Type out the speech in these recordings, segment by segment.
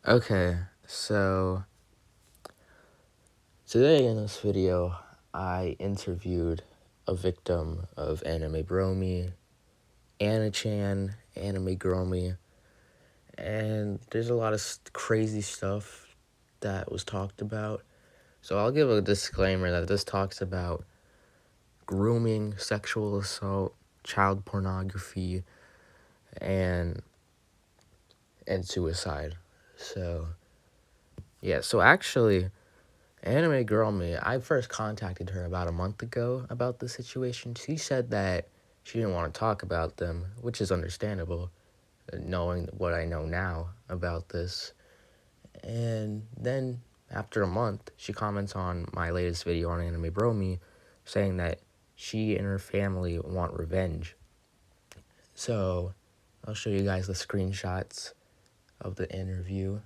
Okay, so today in this video, I interviewed a victim of AnimeBroMii, Anna-chan, AnimeGirlMii, and there's a lot of crazy stuff that was talked about. So I'll give a disclaimer that this talks about grooming, sexual assault, child pornography, and suicide. So actually, AnimeGirlMii, I first contacted her about a month ago about the situation. She said that she didn't want to talk about them, which is understandable, knowing what I know now about this. And then after a month, she comments on my latest video on AnimeBroMii, saying that she and her family want revenge. So I'll show you guys the screenshots of the interview.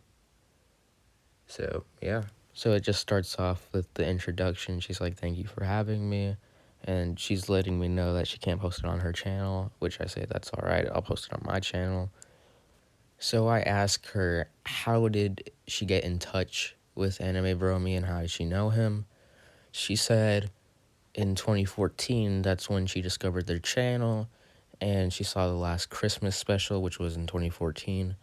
So yeah. So it just starts off with the introduction. She's like, "Thank you for having me." And she's letting me know that she can't post it on her channel, which I say that's all right. I'll post it on my channel. So I ask her, how did she get in touch with AnimeBroMii and how did she know him? She said in 2014, that's when she discovered their channel, and she saw the last Christmas special, which was in 2014,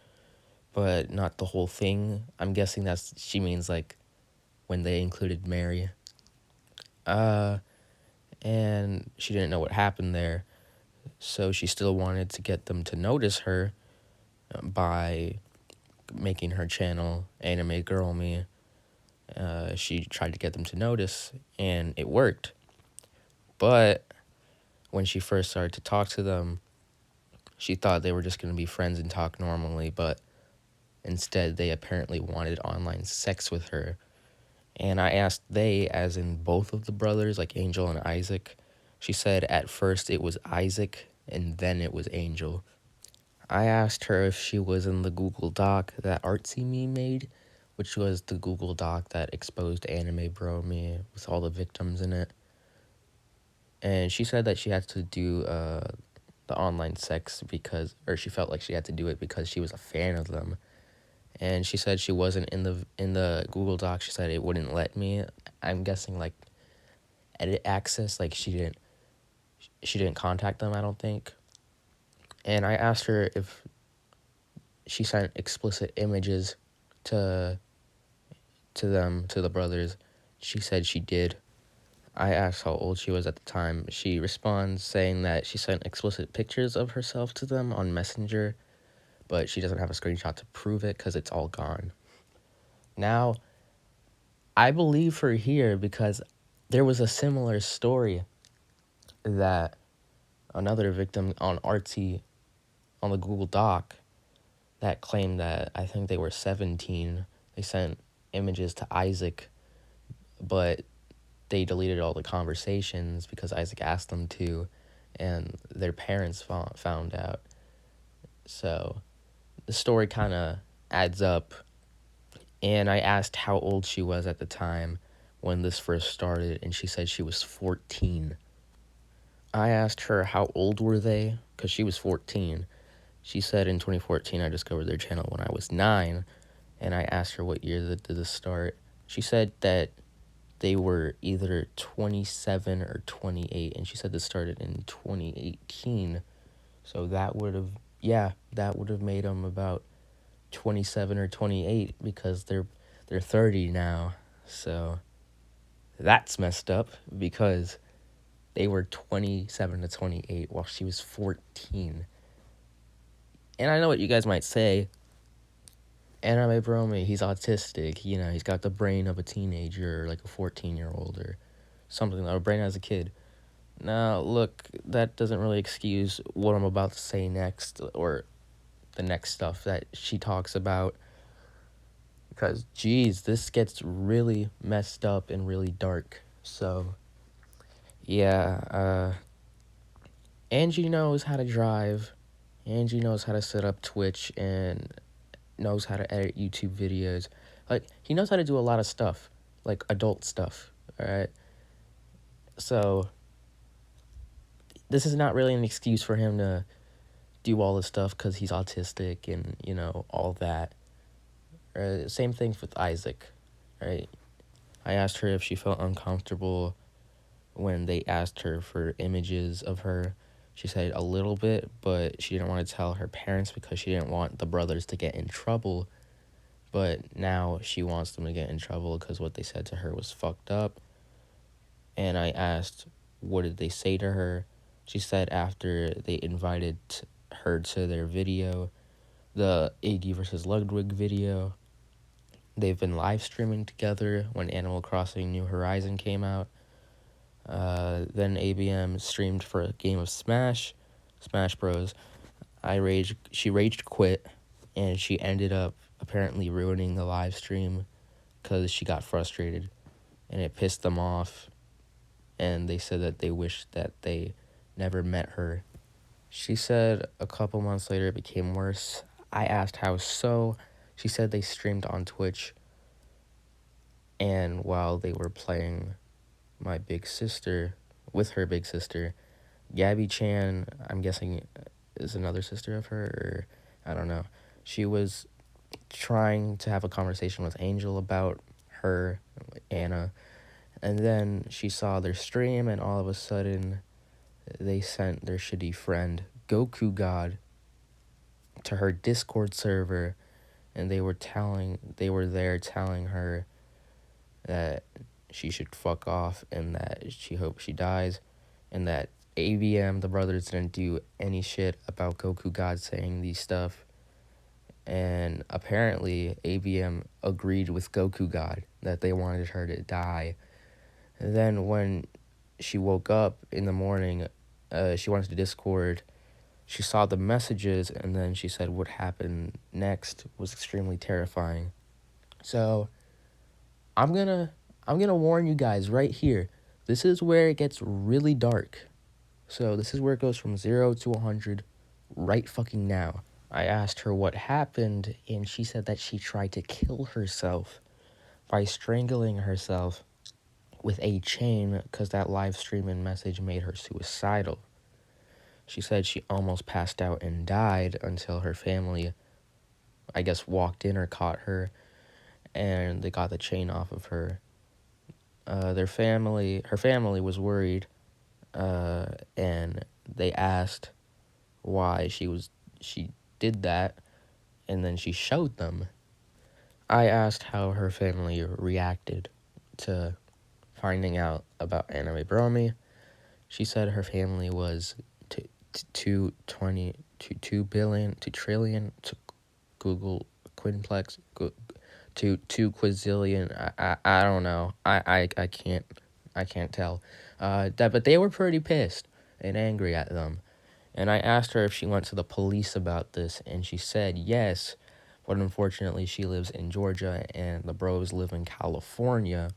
but not the whole thing. I'm guessing she means like when they included Mary. And she didn't know what happened there, so she still wanted to get them to notice her by making her channel AnimeGirlMii. She tried to get them to notice, and it worked. But when she first started to talk to them, she thought they were just going to be friends and talk normally, but instead they apparently wanted online sex with her. And I asked they, as in both of the brothers, like Angel and Isaac. She said at first it was Isaac, and then it was Angel. I asked her if she was in the Google Doc that ArtsyMii made, which was the Google Doc that exposed AnimeBroMii with all the victims in it. And she said that she had to do the online sex or she felt like she had to do it because she was a fan of them. And she said she wasn't in the Google Doc. She said it wouldn't let me. I'm guessing like edit access, like she didn't contact them, I don't think. And I asked her if she sent explicit images to the brothers. She said she did. I asked how old she was at the time. She responds saying that she sent explicit pictures of herself to them on Messenger, but she doesn't have a screenshot to prove it because it's all gone. Now, I believe her here because there was a similar story that another victim on Artsy, on the Google Doc, that claimed that I think they were 17. They sent images to Isaac, but they deleted all the conversations because Isaac asked them to, and their parents found out. So the story kind of adds up. And I asked how old she was at the time when this first started, and she said she was 14. I asked her how old were they, because she was 14. She said in 2014 I discovered their channel when I was 9, and I asked her what year did this start. She said that they were either 27 or 28, and she said this started in 2018. So that would have made them about 27 or 28 because they're 30 now. So that's messed up because they were 27 to 28 while she was 14. And I know what you guys might say. AnimeBroMii, he's autistic. You know, he's got the brain of a teenager, like a 14-year-old or something, or a brain as a kid. Now, look, that doesn't really excuse what I'm about to say next, or the next stuff that she talks about. Because, geez, this gets really messed up and really dark. So, yeah, Angie knows how to drive. Angie knows how to set up Twitch and knows how to edit YouTube videos. Like, he knows how to do a lot of stuff, like adult stuff, all right? So, this is not really an excuse for him to do all this stuff because he's autistic and, you know, all that, Same thing with Isaac, right? I asked her if she felt uncomfortable when they asked her for images of her. She said a little bit, but she didn't want to tell her parents because she didn't want the brothers to get in trouble. But now she wants them to get in trouble because what they said to her was fucked up. And I asked, what did they say to her? She said after they invited her to their video, the Iggy versus Ludwig video, they've been live streaming together when Animal Crossing New Horizon came out. Then ABM streamed for a game of Smash Bros. She raged quit, and she ended up apparently ruining the live stream because she got frustrated, and it pissed them off, and they said that they wished that they never met her. She said a couple months later it became worse. I asked how so. She said they streamed on Twitch, and while they were playing my big sister, with her big sister, Gabby Chan, I'm guessing is another sister of her, or I don't know. She was trying to have a conversation with Angel about her, Anna, and then she saw their stream, and all of a sudden, they sent their shitty friend, Goku God, to her Discord server, and they were there telling her that she should fuck off and that she hopes she dies, and that ABM, the brothers, didn't do any shit about Goku God saying these stuff. And apparently ABM agreed with Goku God that they wanted her to die. And then when she woke up in the morning, she went to Discord, she saw the messages, and then she said what happened next was extremely terrifying. So I'm gonna warn you guys right here. This is where it gets really dark. So this is where it goes from 0 to 100 right fucking now. I asked her what happened, and she said that she tried to kill herself by strangling herself with a chain because that live stream and message made her suicidal. She said she almost passed out and died until her family, I guess, walked in or caught her, and they got the chain off of her. Her family was worried, and they asked why she did that, and then she showed them. I asked how her family reacted to finding out about AnimeBroMii. She said her family was to 2 billion, 2 trillion, to Google quinplex, to 2 quadrillion. I don't know. I can't tell. But they were pretty pissed and angry at them. And I asked her if she went to the police about this, and she said yes, but unfortunately she lives in Georgia and the bros live in California,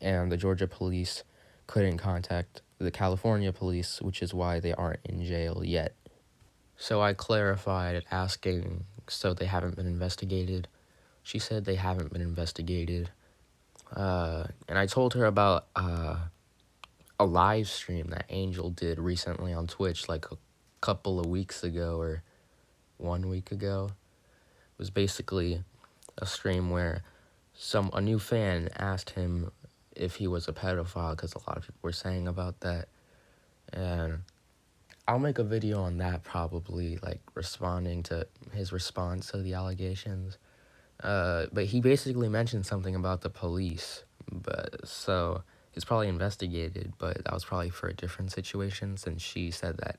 and the Georgia police couldn't contact the California police, which is why they aren't in jail yet. So I clarified, asking, so they haven't been investigated? She said they haven't been investigated. And I told her about a live stream that Angel did recently on Twitch, like a couple of weeks ago or 1 week ago. It was basically a stream where a new fan asked him if he was a pedophile, because a lot of people were saying about that. And I'll make a video on that, probably, like responding to his response to the allegations. But he basically mentioned something about the police, but so he's probably investigated, but that was probably for a different situation, since she said that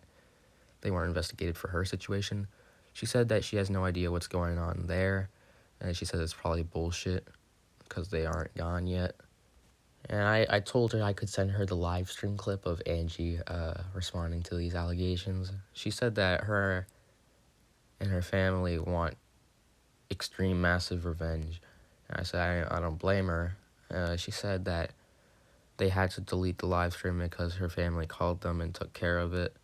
they weren't investigated for her situation. She said that she has no idea what's going on there, and she said it's probably bullshit because they aren't gone yet. And I told her I could send her the live stream clip of Angie responding to these allegations. She said that her and her family want extreme, massive revenge. And I said I don't blame her. She said that they had to delete the live stream because her family called them and took care of it.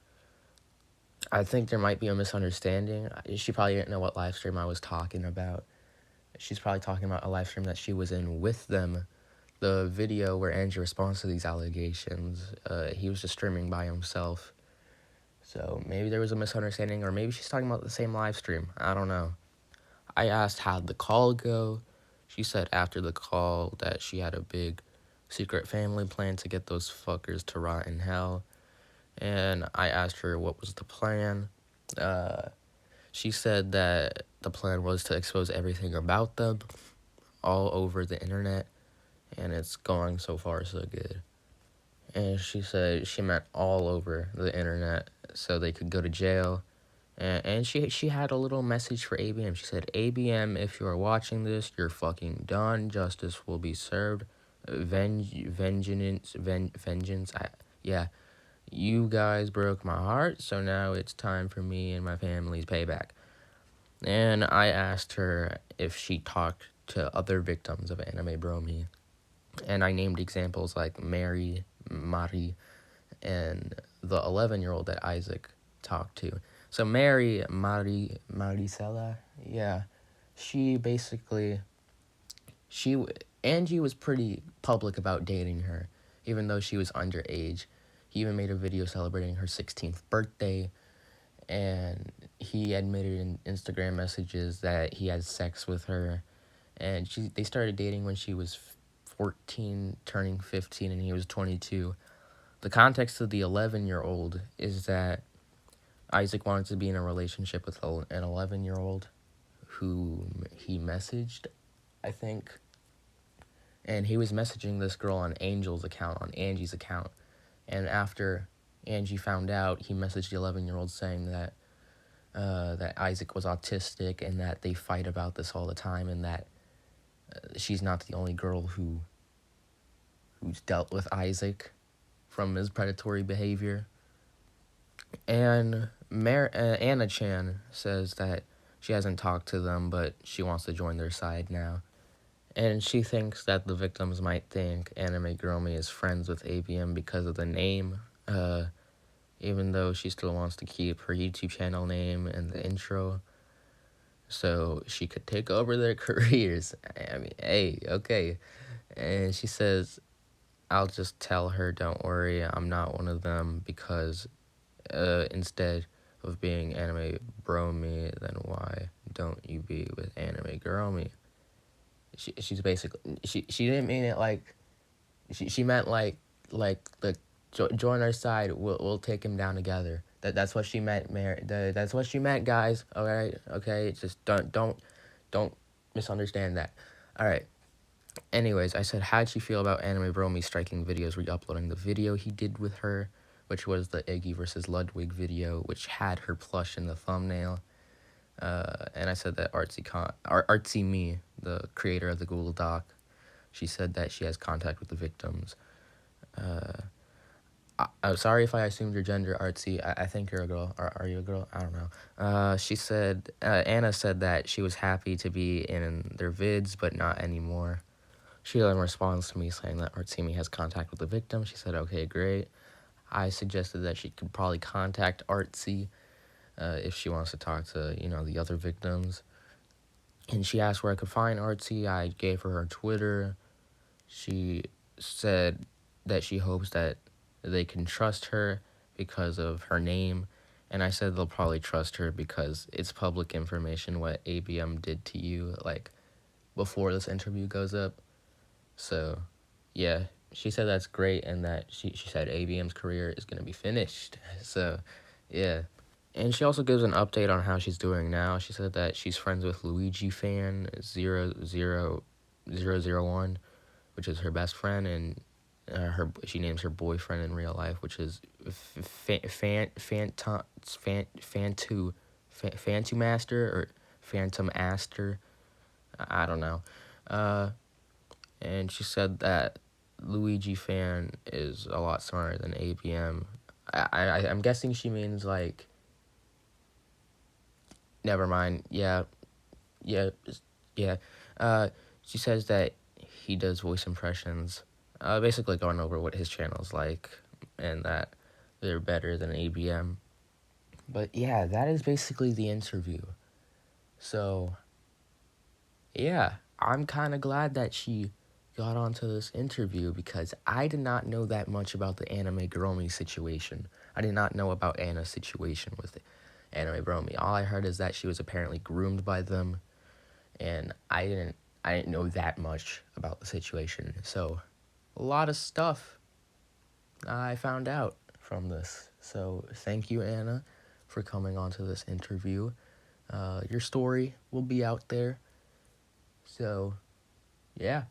I think there might be a misunderstanding. She probably didn't know what live stream I was talking about. She's probably talking about a live stream that she was in with them. The video where Andrew responds to these allegations, he was just streaming by himself. So maybe there was a misunderstanding, or maybe she's talking about the same live stream. I don't know. I asked how'd the call go. She said after the call that she had a big secret family plan to get those fuckers to rot in hell. And I asked her what was the plan. She said that the plan was to expose everything about them all over the internet, and it's going so far so good. And she said she meant all over the internet so they could go to jail. And she had a little message for ABM. She said, ABM, if you are watching this, you're fucking done. Justice will be served. Vengeance. Yeah, you guys broke my heart, so now it's time for me and my family's payback. And I asked her if she talked to other victims of AnimeBroMii. And I named examples like Mary, Mari, and the 11-year-old that Isaac talked to. So Maricela, yeah, she basically, Angie was pretty public about dating her, even though she was underage. He even made a video celebrating her 16th birthday, and he admitted in Instagram messages that he had sex with her, and they started dating when she was 14, turning 15, and he was 22. The context of the 11-year-old is that Isaac wanted to be in a relationship with an 11-year-old who he messaged, I think. And he was messaging this girl on Angel's account, on Angie's account. And after Angie found out, he messaged the 11-year-old saying that that Isaac was autistic and that they fight about this all the time, and that she's not the only girl who's dealt with Isaac from his predatory behavior. And Anna Chan says that she hasn't talked to them, but she wants to join their side now. And she thinks that the victims might think AnimeGirlMii is friends with ABM because of the name, even though she still wants to keep her YouTube channel name and the intro, so she could take over their careers. I mean, hey, okay. And she says, I'll just tell her, don't worry, I'm not one of them, because instead of being AnimeBroMii, then why don't you be with AnimeGirlMii? She's basically, she didn't mean it like, she meant like the join our side, we'll take him down together. That's what she meant, that's what she meant, guys. All right, okay, just don't misunderstand that. All right. Anyways, I said, how'd she feel about AnimeBroMii striking videos, re-uploading the video he did with her, which was the Iggy versus Ludwig video, which had her plush in the thumbnail. And I said that ArtsyMii, the creator of the Google Doc, she said that she has contact with the victims. I'm sorry if I assumed your gender, Artsy. I think you're a girl. Are you a girl? I don't know. She said, Anna said that she was happy to be in their vids, but not anymore. She then responds to me saying that ArtsyMii has contact with the victim. She said, okay, great. I suggested that she could probably contact Artsy if she wants to talk to, the other victims. And she asked where I could find Artsy. I gave her Twitter. She said that she hopes that they can trust her because of her name. And I said they'll probably trust her because it's public information what ABM did to you, like, before this interview goes up. So, yeah, she said that's great, and that she said ABM's career is going to be finished. So, yeah. And she also gives an update on how she's doing now. She said that she's friends with Luigi Fan 00001, which is her best friend, and she names her boyfriend in real life, which is Phantom Master or Phantom Aster. I don't know. And she said that Luigi Fan is a lot smarter than ABM. I'm guessing she means like. Never mind. Yeah. She says that he does voice impressions. Basically going over what his channel's like, and that they're better than ABM. But yeah, that is basically the interview. So, yeah, I'm kind of glad that she got onto this interview because I did not know that much about the AnimeGirlMii situation. I did not know about Anna's situation with AnimeBroMii. All I heard is that she was apparently groomed by them, and I didn't know that much about the situation. So a lot of stuff I found out from this. So thank you, Anna, for coming on to this interview. Your story will be out there. So, yeah.